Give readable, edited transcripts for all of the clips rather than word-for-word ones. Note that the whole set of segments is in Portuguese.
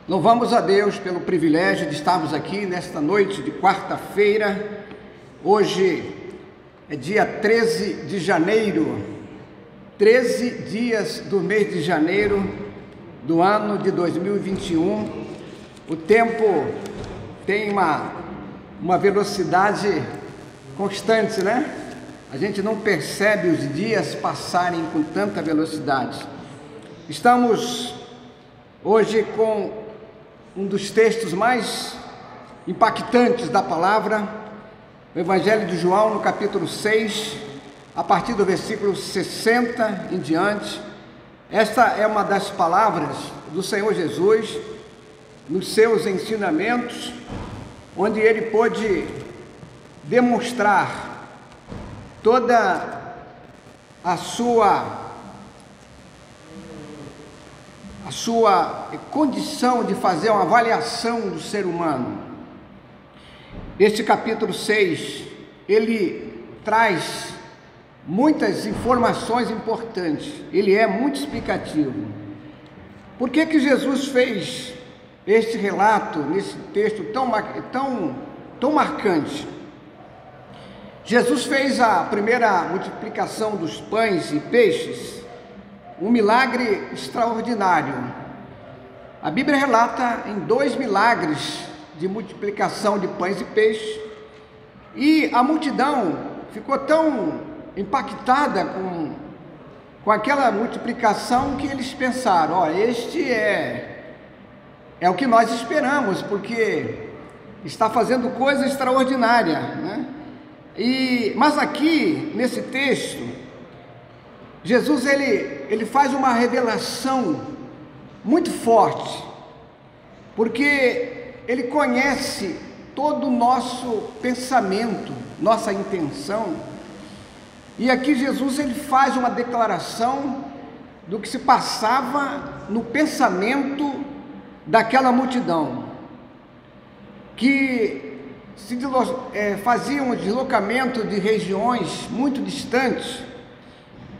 Louvamos a Deus pelo privilégio de estarmos aqui nesta noite de quarta-feira. Hoje é dia 13 de janeiro, 13 dias do mês de janeiro do ano de 2021. O tempo tem uma velocidade constante, né? A gente não percebe os dias passarem com tanta velocidade. Estamos hoje com um dos textos mais impactantes da palavra, o Evangelho de João, no capítulo 6, a partir do versículo 60 em diante. Esta é uma das palavras do Senhor Jesus nos seus ensinamentos, onde ele pôde demonstrar toda a sua condição de fazer uma avaliação do ser humano. Este capítulo 6, ele traz muitas informações importantes, ele é muito explicativo. Por que que Jesus fez este relato, nesse texto tão marcante? Jesus fez a primeira multiplicação dos pães e peixes, um milagre extraordinário. A Bíblia relata em 2 milagres de multiplicação de pães e peixes, e a multidão ficou tão impactada com aquela multiplicação que eles pensaram: este é o que nós esperamos, porque está fazendo coisa extraordinária, né? Mas aqui nesse texto, Jesus ele faz uma revelação muito forte, porque ele conhece todo o nosso pensamento, nossa intenção. E aqui Jesus ele faz uma declaração do que se passava no pensamento daquela multidão, que faziam um deslocamento de regiões muito distantes,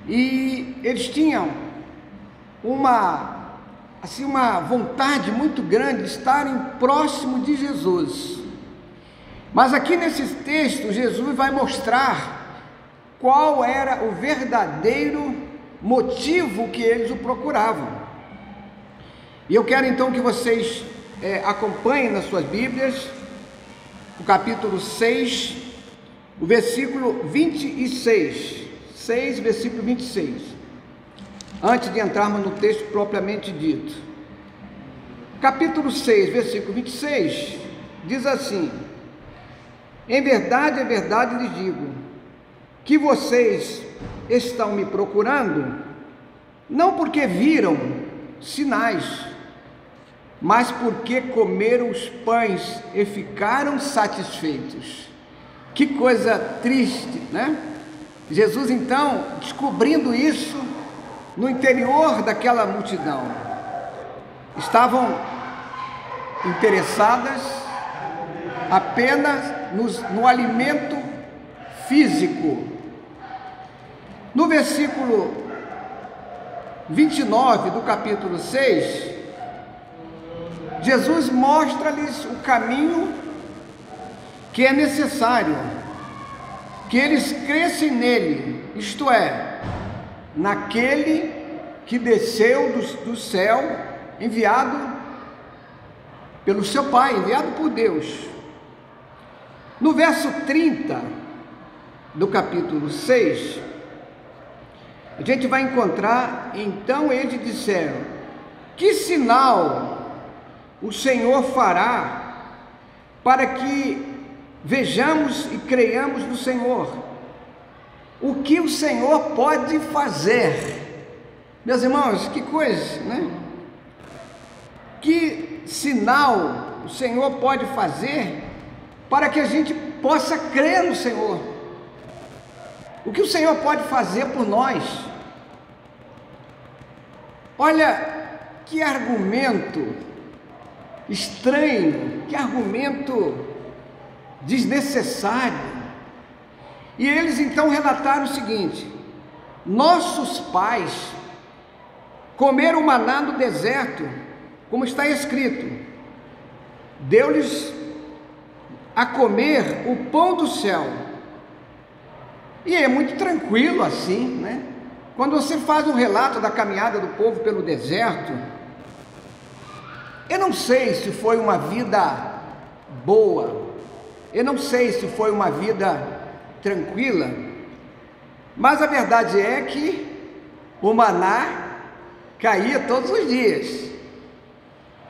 e eles tinham uma vontade muito grande de estarem próximo de Jesus. Mas aqui nesse texto, Jesus vai mostrar qual era o verdadeiro motivo que eles o procuravam. E eu quero então que vocês acompanhem nas suas Bíblias o capítulo 6, o versículo 26. 6, versículo 26. Antes de entrarmos no texto propriamente dito. Capítulo 6, versículo 26, diz assim: em verdade lhes digo, que vocês estão me procurando, não porque viram sinais, mas porque comeram os pães e ficaram satisfeitos. Que coisa triste, né? Jesus então, descobrindo isso no interior daquela multidão, estavam interessadas apenas no alimento físico. No versículo 29 do capítulo 6, Jesus mostra-lhes o caminho que é necessário que eles crescem nele, isto é, naquele que desceu do céu, enviado pelo seu Pai, enviado por Deus. No verso 30 do capítulo 6, a gente vai encontrar: então eles disseram, que sinal o Senhor fará para que vejamos e creiamos no Senhor? O que o Senhor pode fazer? Meus irmãos, que coisa, né? Que sinal o Senhor pode fazer para que a gente possa crer no Senhor? O que o Senhor pode fazer por nós? Olha, que argumento estranho, que argumento desnecessário. E eles então relataram o seguinte: nossos pais comeram maná no deserto, como está escrito, deu-lhes a comer o pão do céu. E é muito tranquilo assim, né? Quando você faz um relato da caminhada do povo pelo deserto, eu não sei se foi uma vida boa, eu não sei se foi uma vida tranquila, mas a verdade é que o maná caía todos os dias.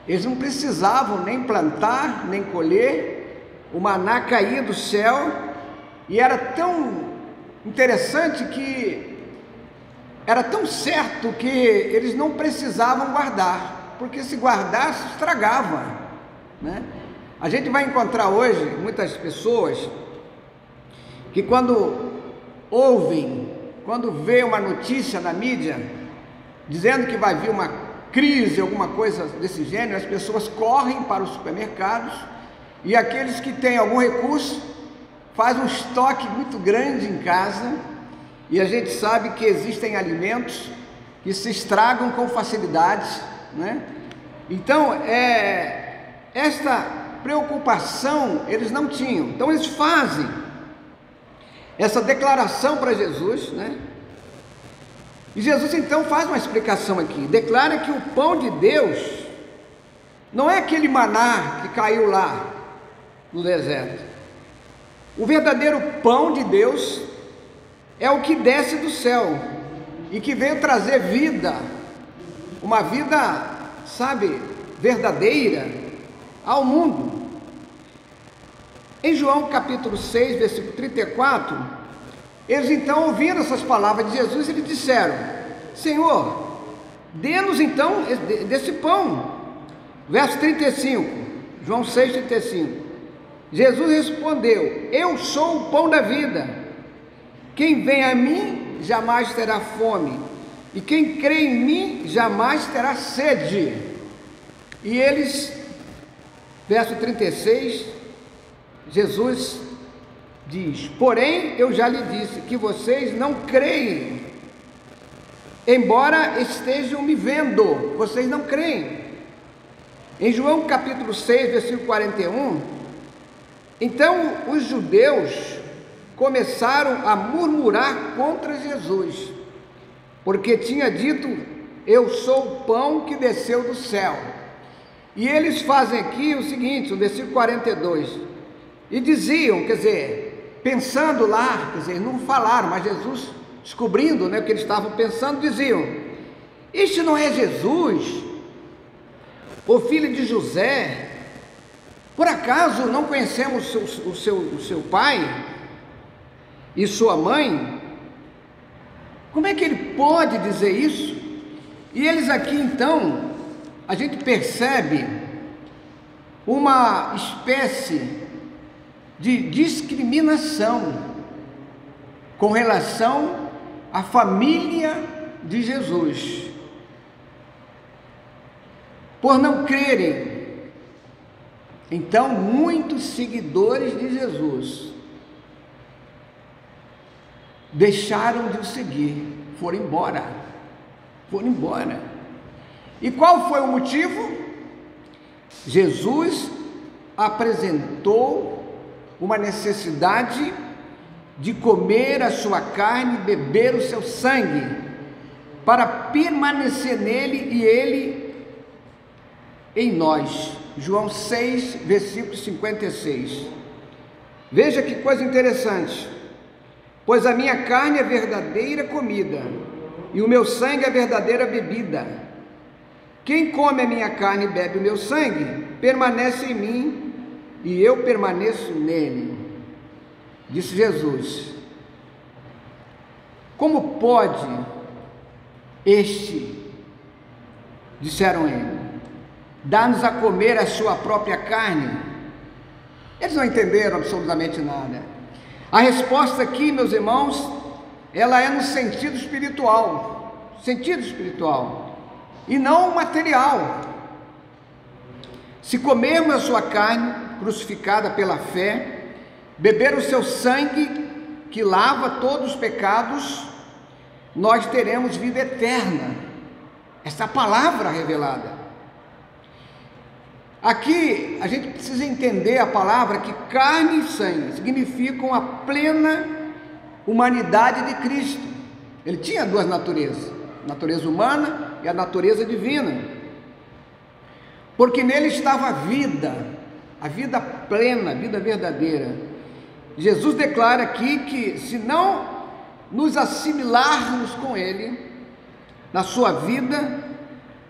Eles não precisavam nem plantar, nem colher, o maná caía do céu, e era tão interessante que era tão certo que eles não precisavam guardar, porque se guardasse estragava, né? A gente vai encontrar hoje muitas pessoas que quando vê uma notícia na mídia dizendo que vai vir uma crise, alguma coisa desse gênero, as pessoas correm para os supermercados, e aqueles que têm algum recurso fazem um estoque muito grande em casa, e a gente sabe que existem alimentos que se estragam com facilidade, né? Então, esta preocupação eles não tinham. Então eles fazem essa declaração para Jesus, né? E Jesus então faz uma explicação aqui, declara que o pão de Deus não é aquele maná que caiu lá no deserto. O verdadeiro pão de Deus é o que desce do céu e que veio trazer vida, uma vida, sabe, verdadeira ao mundo. Em João capítulo 6, versículo 34, eles então, ouvindo essas palavras de Jesus, eles disseram: Senhor, dê-nos então desse pão. Verso 35, João 6, 35, Jesus respondeu: Eu sou o pão da vida, quem vem a mim jamais terá fome, e quem crê em mim jamais terá sede. E eles, verso 36, Jesus diz: Porém eu já lhe disse que vocês não creem, embora estejam me vendo, vocês não creem. Em João capítulo 6, versículo 41, então os judeus começaram a murmurar contra Jesus, porque tinha dito: Eu sou o pão que desceu do céu. E eles fazem aqui o seguinte, o versículo 42, e diziam, quer dizer, pensando lá, quer dizer, não falaram, mas Jesus, descobrindo, né, o que eles estavam pensando, diziam: Este não é Jesus, o filho de José? Por acaso não conhecemos o seu pai e sua mãe? Como é que ele pode dizer isso? E eles aqui então, a gente percebe uma espécie de discriminação com relação à família de Jesus, por não crerem. Então muitos seguidores de Jesus deixaram de o seguir, foram embora. E qual foi o motivo? Jesus apresentou uma necessidade de comer a sua carne, beber o seu sangue, para permanecer nele e ele em nós. João 6, versículo 56. Veja que coisa interessante: pois a minha carne é verdadeira comida, e o meu sangue é verdadeira bebida. Quem come a minha carne e bebe o meu sangue, permanece em mim, e eu permaneço nele. Disse Jesus: Como pode disseram ele, dar-nos a comer a sua própria carne? Eles não entenderam absolutamente nada. A resposta aqui, meus irmãos, ela é no sentido espiritual, e não material. Se comermos a sua carne crucificada pela fé, beber o seu sangue que lava todos os pecados, nós teremos vida eterna. Essa palavra revelada. Aqui a gente precisa entender a palavra que carne e sangue significam a plena humanidade de Cristo. Ele tinha duas naturezas, a natureza humana e a natureza divina, porque nele estava a vida plena, a vida verdadeira. Jesus declara aqui que se não nos assimilarmos com ele, na sua vida,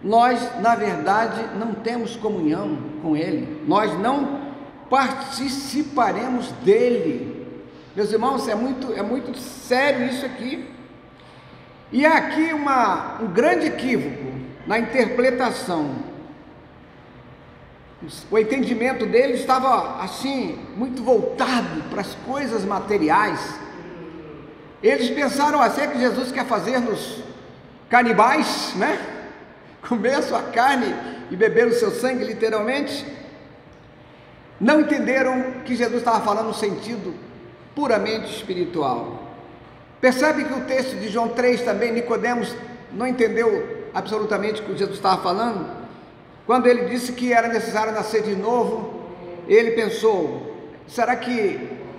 nós, na verdade, não temos comunhão com ele, nós não participaremos dele. Meus irmãos, é muito sério isso aqui. E há aqui um grande equívoco na interpretação. O entendimento dele estava assim, muito voltado para as coisas materiais. Eles pensaram assim, que Jesus quer fazer-nos canibais, né? Comer a sua carne e beber o seu sangue, literalmente. Não entenderam que Jesus estava falando no sentido puramente espiritual. Percebe que o texto de João 3 também, Nicodemos não entendeu absolutamente o que Jesus estava falando? Quando ele disse que era necessário nascer de novo, ele pensou,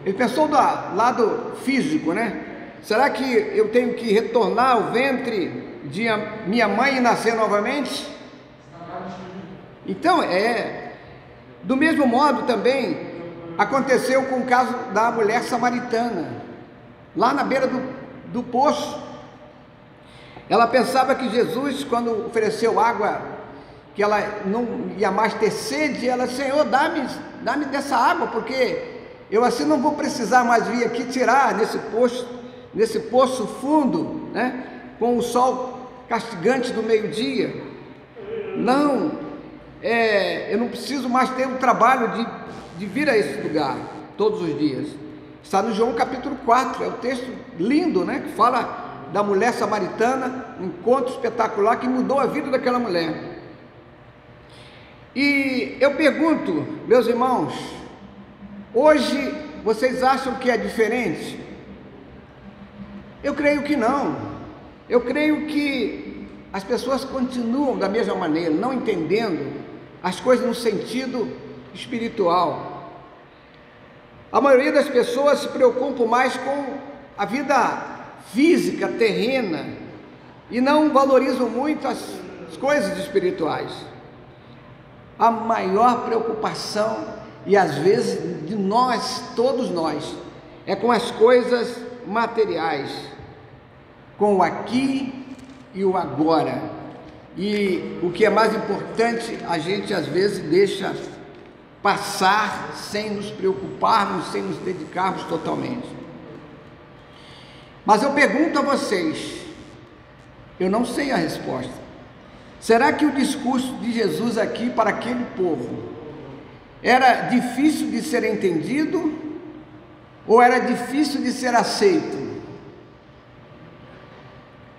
ele pensou do lado físico, né? Será que eu tenho que retornar ao ventre de minha mãe e nascer novamente? Então, do mesmo modo também aconteceu com o caso da mulher samaritana, lá na beira do poço. Ela pensava que Jesus, quando ofereceu água, que ela não ia mais ter sede, ela, Senhor, dá-me dessa água, porque eu assim não vou precisar mais vir aqui tirar nesse poço fundo, né, com o sol castigante do meio-dia. Não, eu não preciso mais ter o trabalho de vir a esse lugar todos os dias. Está no João capítulo 4, é um texto lindo, né, que fala da mulher samaritana, um encontro espetacular que mudou a vida daquela mulher. E eu pergunto, meus irmãos, hoje vocês acham que é diferente? Eu creio que não. Eu creio que as pessoas continuam da mesma maneira, não entendendo as coisas no sentido espiritual. A maioria das pessoas se preocupam mais com a vida física, terrena, e não valorizam muito as coisas espirituais. A maior preocupação, e às vezes de nós, todos nós, é com as coisas materiais, com o aqui e o agora. E o que é mais importante, a gente às vezes deixa passar sem nos preocuparmos, sem nos dedicarmos totalmente. Mas eu pergunto a vocês, eu não sei a resposta. Será que o discurso de Jesus aqui para aquele povo era difícil de ser entendido ou era difícil de ser aceito?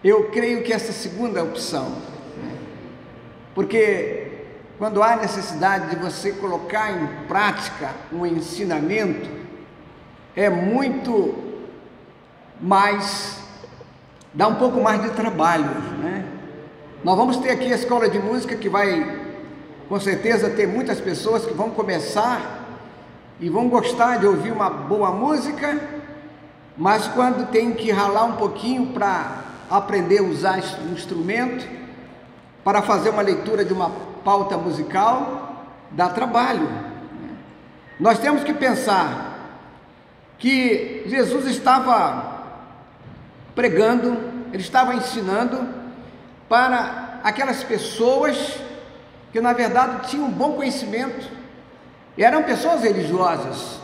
Eu creio que essa segunda opção, porque quando há necessidade de você colocar em prática um ensinamento, é muito mais, dá um pouco mais de trabalho, né? Nós vamos ter aqui a escola de música que vai, com certeza, ter muitas pessoas que vão começar e vão gostar de ouvir uma boa música, mas quando tem que ralar um pouquinho para aprender a usar o instrumento, para fazer uma leitura de uma pauta musical, dá trabalho. Nós temos que pensar que Jesus estava pregando, ele estava ensinando para aquelas pessoas que na verdade tinham um bom conhecimento, eram pessoas religiosas,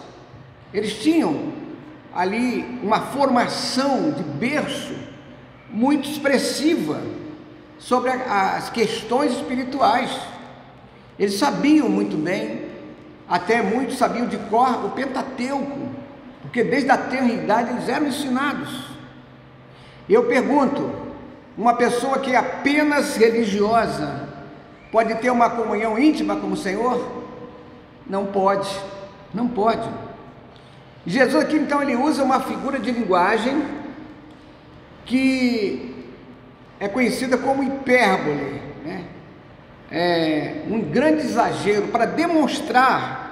eles tinham ali uma formação de berço muito expressiva sobre as questões espirituais. Eles sabiam muito bem, até muitos sabiam de cor o Pentateuco, porque desde a tenridade eles eram ensinados. E eu pergunto, uma pessoa que é apenas religiosa pode ter uma comunhão íntima com o Senhor? Não pode, não pode. Jesus aqui então ele usa uma figura de linguagem que é conhecida como hipérbole, né? um grande exagero para demonstrar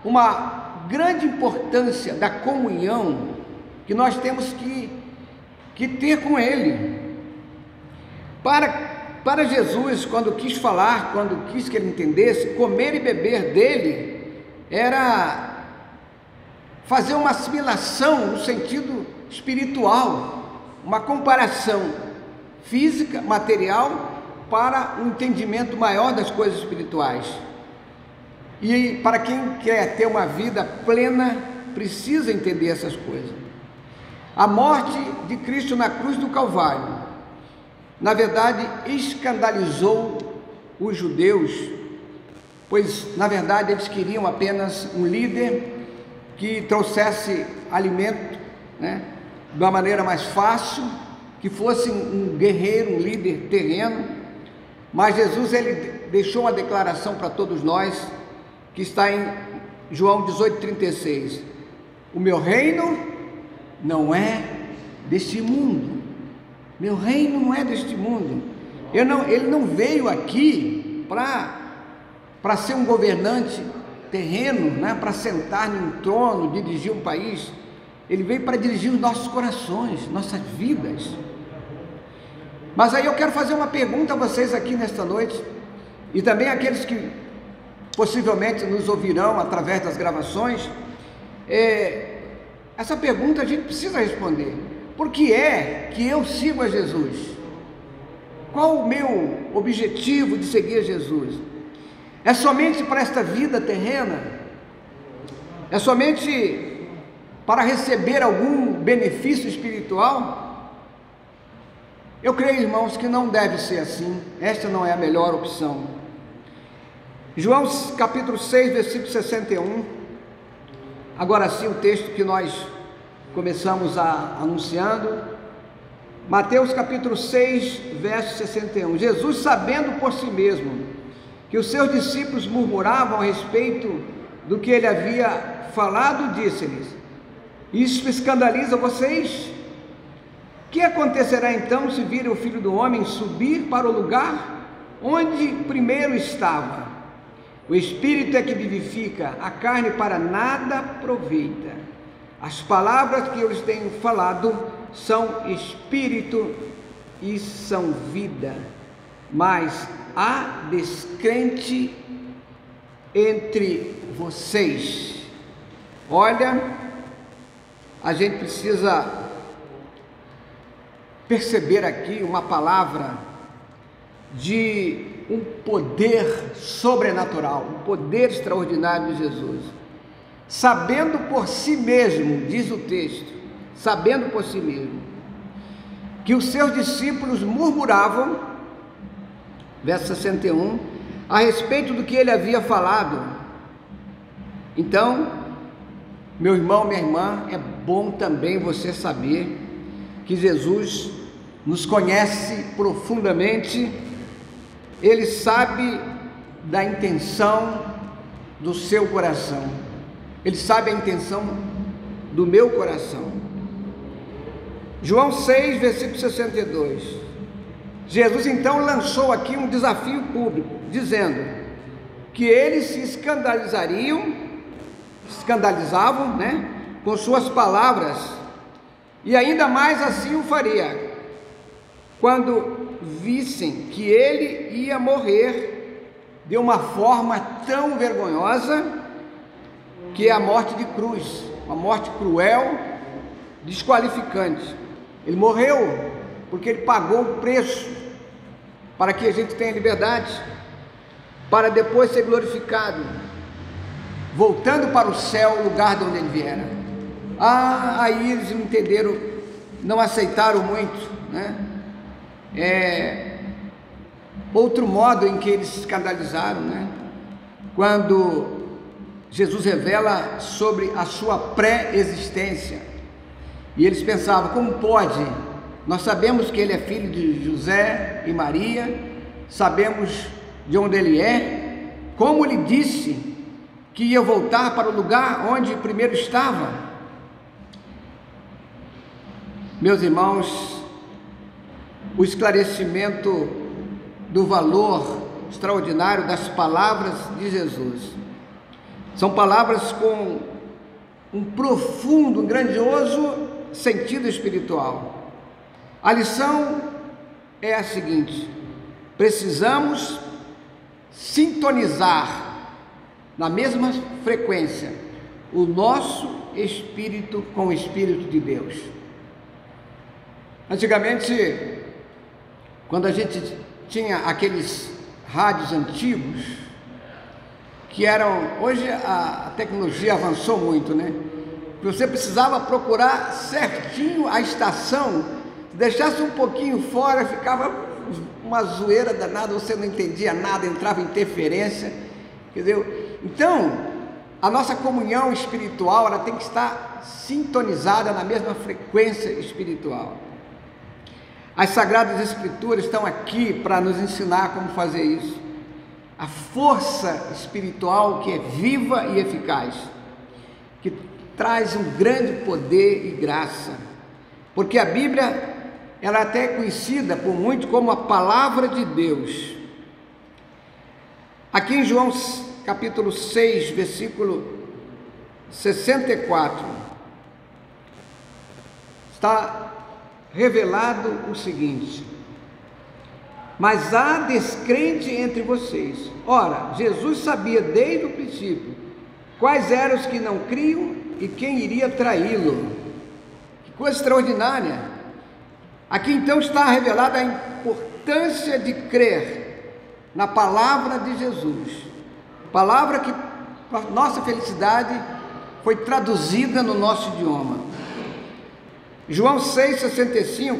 uma grande importância da comunhão que nós temos que ter com Ele. Para Jesus, quando quis falar, quando quis que ele entendesse, comer e beber dele era fazer uma assimilação no sentido espiritual, uma comparação física, material, para um entendimento maior das coisas espirituais. E para quem quer ter uma vida plena, precisa entender essas coisas. A morte de Cristo na cruz do Calvário, na verdade, escandalizou os judeus, pois, na verdade, eles queriam apenas um líder que trouxesse alimento, né, de uma maneira mais fácil, que fosse um guerreiro, um líder terreno. Mas Jesus, ele deixou uma declaração para todos nós, que está em João 18,36: o meu reino não é deste mundo. Meu reino não é deste mundo. Ele não veio aqui para ser um governante terreno, né, para sentar num trono, dirigir um país. Ele veio para dirigir os nossos corações, nossas vidas. Mas aí eu quero fazer uma pergunta a vocês aqui nesta noite, e também aqueles que possivelmente nos ouvirão através das gravações. Essa pergunta a gente precisa responder. Por que é que eu sigo a Jesus? Qual o meu objetivo de seguir a Jesus? É somente para esta vida terrena? É somente para receber algum benefício espiritual? Eu creio, irmãos, que não deve ser assim. Esta não é a melhor opção. João capítulo 6, versículo 61. Agora sim, o texto que nós começamos anunciando. Mateus capítulo 6, verso 61. Jesus, sabendo por si mesmo que os seus discípulos murmuravam a respeito do que ele havia falado, disse-lhes: isso escandaliza vocês? Que acontecerá então se virem o Filho do Homem subir para o lugar onde primeiro estava? O Espírito é que vivifica, a carne para nada aproveita. As palavras que eu lhes tenho falado são espírito e são vida, mas há descrente entre vocês. Olha, a gente precisa perceber aqui uma palavra de um poder sobrenatural, um poder extraordinário de Jesus. Sabendo por si mesmo, diz o texto, sabendo por si mesmo, que os seus discípulos murmuravam, verso 61, a respeito do que ele havia falado. Então, meu irmão, minha irmã, é bom também você saber que Jesus nos conhece profundamente. Ele sabe da intenção do seu coração. Ele sabe a intenção do meu coração. João 6, versículo 62. Jesus então lançou aqui um desafio público, dizendo que eles se escandalizavam, né, com suas palavras, e ainda mais assim o faria, quando vissem que ele ia morrer de uma forma tão vergonhosa, que é a morte de cruz, uma morte cruel, desqualificante. Ele morreu porque ele pagou o preço para que a gente tenha liberdade, para depois ser glorificado, voltando para o céu, o lugar de onde ele viera. Aí eles não entenderam, não aceitaram muito, né? Outro modo em que eles se escandalizaram, né? Quando Jesus revela sobre a sua pré-existência, e eles pensavam: como pode? Nós sabemos que ele é filho de José e Maria, sabemos de onde ele é, como ele disse que ia voltar para o lugar onde primeiro estava? Meus irmãos, o esclarecimento do valor extraordinário das palavras de Jesus. São palavras com um profundo, um grandioso sentido espiritual. A lição é a seguinte: precisamos sintonizar na mesma frequência o nosso espírito com o Espírito de Deus. Antigamente, quando a gente tinha aqueles rádios antigos, que eram, hoje a tecnologia avançou muito, né? Você precisava procurar certinho a estação, se deixasse um pouquinho fora, ficava uma zoeira danada, você não entendia nada, entrava interferência, entendeu? Então, a nossa comunhão espiritual, ela tem que estar sintonizada na mesma frequência espiritual. As Sagradas Escrituras estão aqui para nos ensinar como fazer isso. A força espiritual que é viva e eficaz, que traz um grande poder e graça, porque a Bíblia, ela é até conhecida por muitos como a Palavra de Deus. Aqui em João capítulo 6, versículo 64, está revelado o seguinte: mas há descrente entre vocês. Ora, Jesus sabia desde o princípio quais eram os que não criam e quem iria traí-lo. Que coisa extraordinária! Aqui então está revelada a importância de crer na palavra de Jesus, palavra que, para nossa felicidade, foi traduzida no nosso idioma. João 6,65,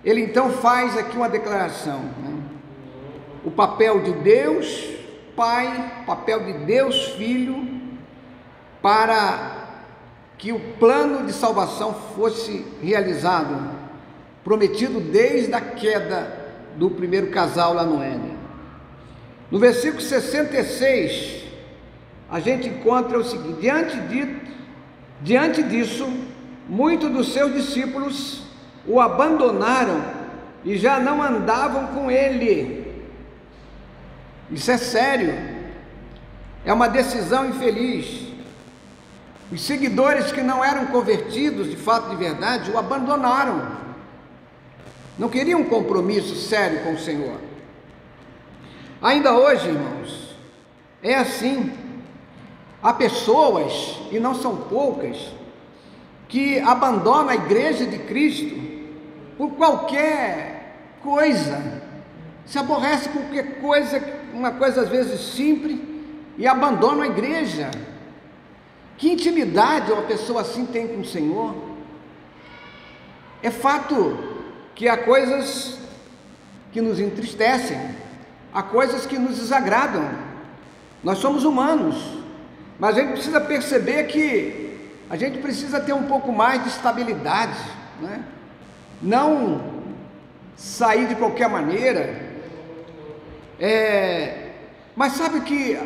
ele então faz aqui uma declaração, né? O papel de Deus Pai, papel de Deus Filho, para que o plano de salvação fosse realizado, prometido desde a queda do primeiro casal lá no Éden. No versículo 66, a gente encontra o seguinte: diante disso, muitos dos seus discípulos o abandonaram e já não andavam com ele. Isso é sério, é uma decisão infeliz. Os seguidores que não eram convertidos de fato, de verdade, o abandonaram, não queriam um compromisso sério com o Senhor. Ainda hoje, irmãos, é assim. Há pessoas, e não são poucas, que abandonam a igreja de Cristo por qualquer coisa, se aborrece com qualquer coisa, uma coisa às vezes simples, e abandonam a igreja. Que intimidade uma pessoa assim tem com o Senhor? É fato que há coisas que nos entristecem, há coisas que nos desagradam. Nós somos humanos, mas a gente precisa perceber que a gente precisa ter um pouco mais de estabilidade, né? Não sair de qualquer maneira. Mas sabe que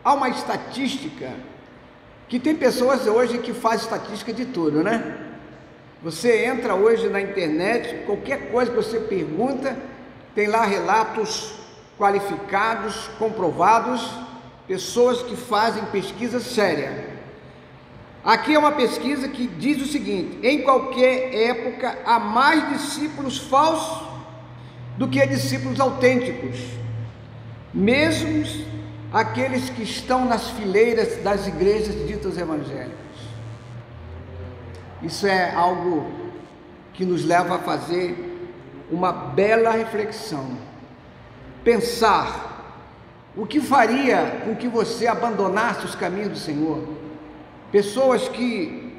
há uma estatística, que tem pessoas hoje que fazem estatística de tudo, né? Você entra hoje na internet, qualquer coisa que você pergunta, tem lá relatos qualificados, comprovados, pessoas que fazem pesquisa séria. Aqui é uma pesquisa que diz o seguinte: em qualquer época há mais discípulos falsos do que discípulos autênticos, mesmo aqueles que estão nas fileiras das igrejas ditas evangélicas. Isso é algo que nos leva a fazer uma bela reflexão, pensar o que faria com que você abandonasse os caminhos do Senhor. Pessoas que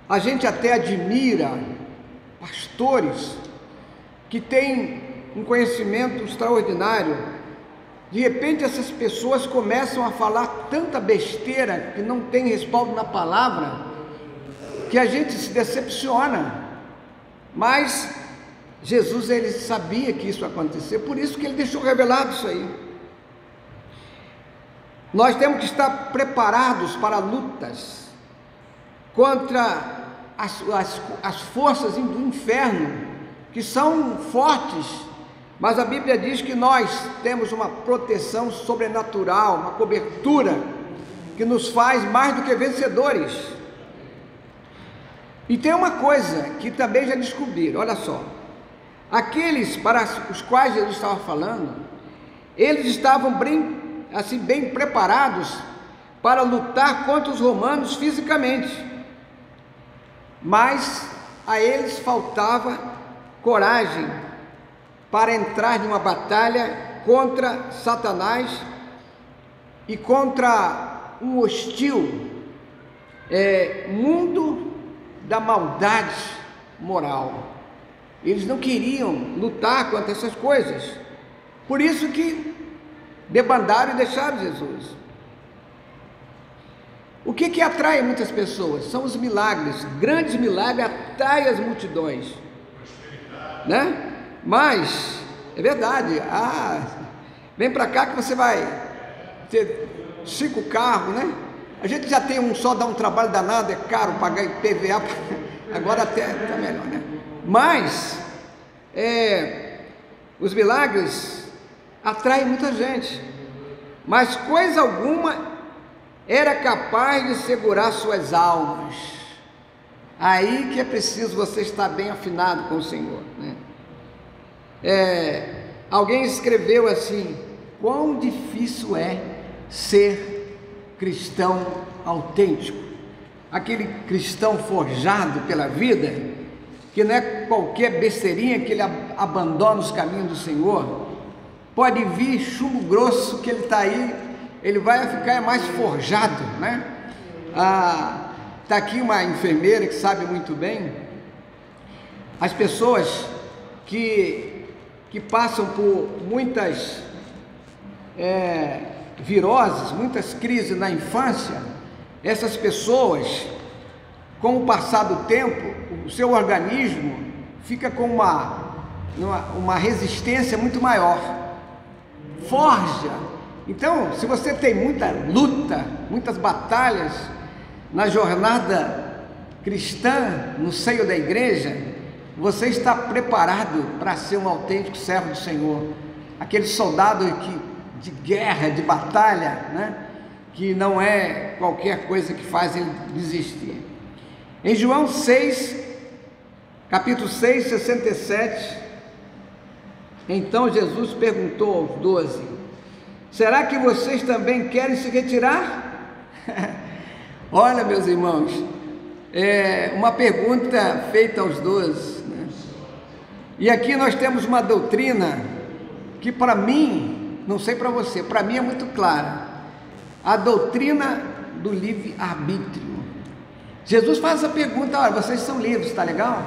a gente até admira, pastores que têm um conhecimento extraordinário, de repente essas pessoas começam a falar tanta besteira que não tem respaldo na palavra, que a gente se decepciona. Mas Jesus, ele sabia que isso ia acontecer, por isso que ele deixou revelado isso aí. Nós temos que estar preparados para lutas contra as forças do inferno, que são fortes Mas a Bíblia diz que nós temos uma proteção sobrenatural, uma cobertura que nos faz mais do que vencedores. E tem uma coisa que também já descobriram, olha só. Aqueles para os quais Jesus estava falando, eles estavam bem preparados para lutar contra os romanos fisicamente, mas a eles faltava coragem para entrar numa batalha contra Satanás e contra um hostil mundo da maldade moral. Eles não queriam lutar contra essas coisas, por isso que debandaram e deixaram Jesus. O que atrai muitas pessoas? São os milagres, grandes milagres atraem as multidões, né? Mas, é verdade, vem para cá que você vai ter 5 carros, né? A gente já tem um só, dá um trabalho danado, é caro pagar IPVA, agora até está melhor, né? Mas, os milagres atraem muita gente, mas coisa alguma era capaz de segurar suas almas. Aí que é preciso você estar bem afinado com o Senhor, né? Alguém escreveu assim: quão difícil é ser cristão autêntico, aquele cristão forjado pela vida, que não é qualquer besteirinha que ele abandona os caminhos do Senhor. Pode vir chumbo grosso que ele está aí, ele vai ficar mais forjado, né? Está aqui uma enfermeira que sabe muito bem. As pessoas que passam por muitas viroses, muitas crises na infância, essas pessoas, com o passar do tempo, o seu organismo fica com uma resistência muito maior, forja. Então, se você tem muita luta, muitas batalhas na jornada cristã, no seio da igreja, você está preparado para ser um autêntico servo do Senhor, aquele soldado de guerra, de batalha, né? Que não é qualquer coisa que faz ele desistir. Em João 6, capítulo 6, 67, então Jesus perguntou aos 12: será que vocês também querem se retirar? Olha, meus irmãos, uma pergunta feita aos 12, né? E aqui nós temos uma doutrina que para mim, não sei para você, para mim é muito clara: a doutrina do livre-arbítrio. Jesus faz essa pergunta: olha, vocês são livres, tá legal?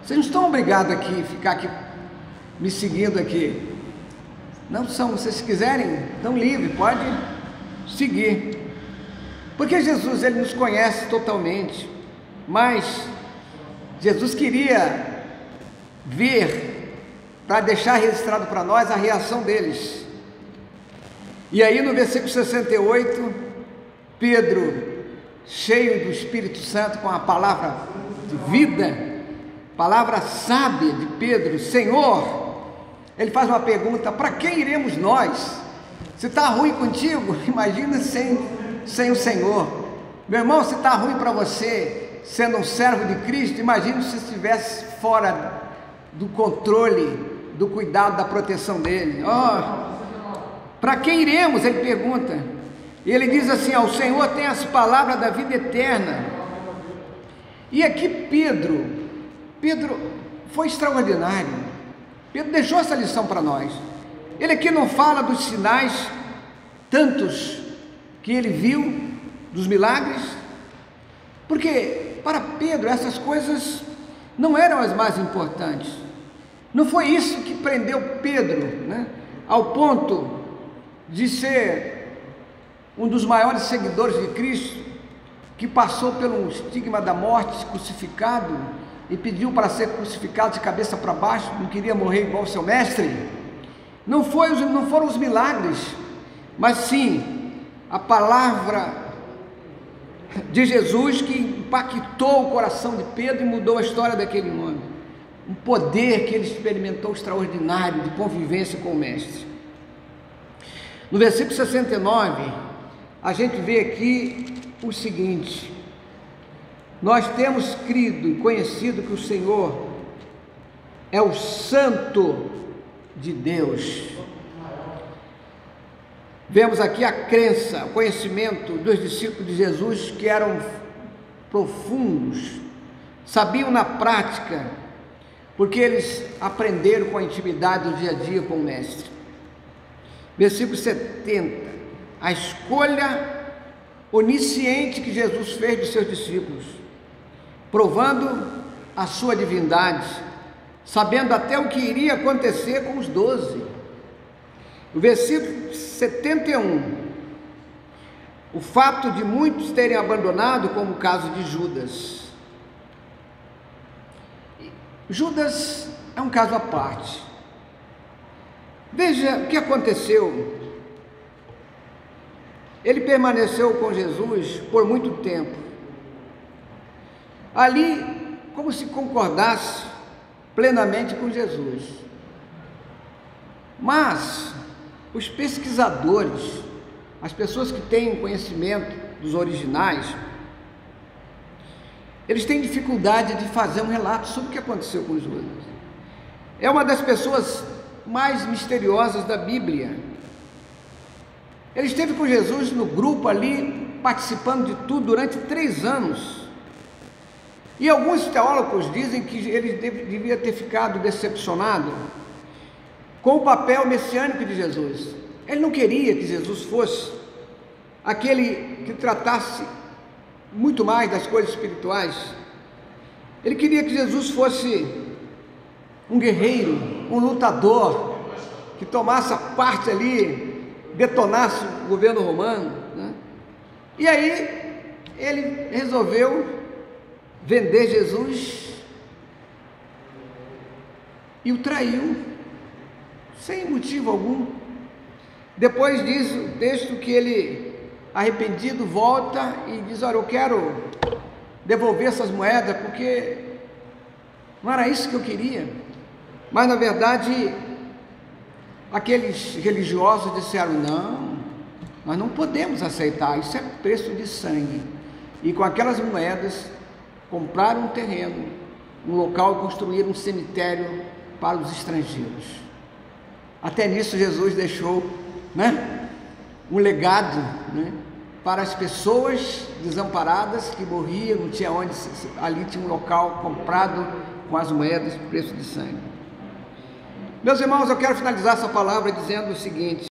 Vocês não estão obrigados aqui, ficar aqui me seguindo aqui. Não são, se quiserem, estão livres, pode seguir. Porque Jesus, ele nos conhece totalmente, mas Jesus queria ver, para deixar registrado para nós a reação deles. E aí no versículo 68, Pedro, cheio do Espírito Santo, com a palavra de vida, palavra sábia de Pedro: Senhor, ele faz uma pergunta: para quem iremos nós? Se está ruim contigo, imagina sem o Senhor. Meu irmão, se está ruim para você, sendo um servo de Cristo, imagina se estivesse fora do controle, do cuidado, da proteção dele. Para quem iremos? Ele pergunta. E ele diz assim: o Senhor tem as palavras da vida eterna. E aqui Pedro foi extraordinário. Pedro deixou essa lição para nós. Ele aqui não fala dos sinais, tantos que ele viu, dos milagres, porque para Pedro essas coisas não eram as mais importantes. Não foi isso que prendeu Pedro, né, ao ponto de ser um dos maiores seguidores de Cristo, que passou pelo estigma da morte, crucificado, e pediu para ser crucificado de cabeça para baixo, não queria morrer igual o seu mestre. Não foram os milagres, mas sim a palavra de Jesus que impactou o coração de Pedro e mudou a história daquele homem. um poder que ele experimentou extraordinário de convivência com o Mestre. No versículo 69, a gente vê aqui o seguinte: nós temos crido e conhecido que o Senhor é o Santo de Deus. Vemos aqui a crença, o conhecimento dos discípulos de Jesus, que eram profundos, sabiam na prática, porque eles aprenderam com a intimidade do dia a dia com o Mestre. Versículo 70, a escolha onisciente que Jesus fez de seus discípulos, provando a sua divindade, sabendo até o que iria acontecer com os 12. O versículo 71, o fato de muitos terem abandonado, como o caso de Judas. Judas é um caso à parte. Veja o que aconteceu. Ele permaneceu com Jesus por muito tempo, ali como se concordasse plenamente com Jesus. Mas os pesquisadores, as pessoas que têm conhecimento dos originais, eles têm dificuldade de fazer um relato sobre o que aconteceu com Judas. É uma das pessoas mais misteriosas da Bíblia. Ele esteve com Jesus no grupo ali, participando de tudo durante 3 anos. E alguns teólogos dizem que ele devia ter ficado decepcionado com o papel messiânico de Jesus. Ele não queria que Jesus fosse aquele que tratasse muito mais das coisas espirituais. Ele queria que Jesus fosse um guerreiro, um lutador, que tomasse a parte ali, detonasse o governo romano, né? E aí ele resolveu vender Jesus e o traiu, sem motivo algum. Depois diz o texto que ele, arrependido, volta e diz: olha, eu quero devolver essas moedas, porque não era isso que eu queria. Mas na verdade, aqueles religiosos disseram: não, nós não podemos aceitar, isso é preço de sangue. E com aquelas moedas compraram um terreno, um local, e construíram um cemitério para os estrangeiros. Até nisso Jesus deixou, né, um legado, né, para as pessoas desamparadas que morriam, não tinha onde, ali tinha um local comprado com as moedas, preço de sangue. Meus irmãos, eu quero finalizar essa palavra dizendo o seguinte: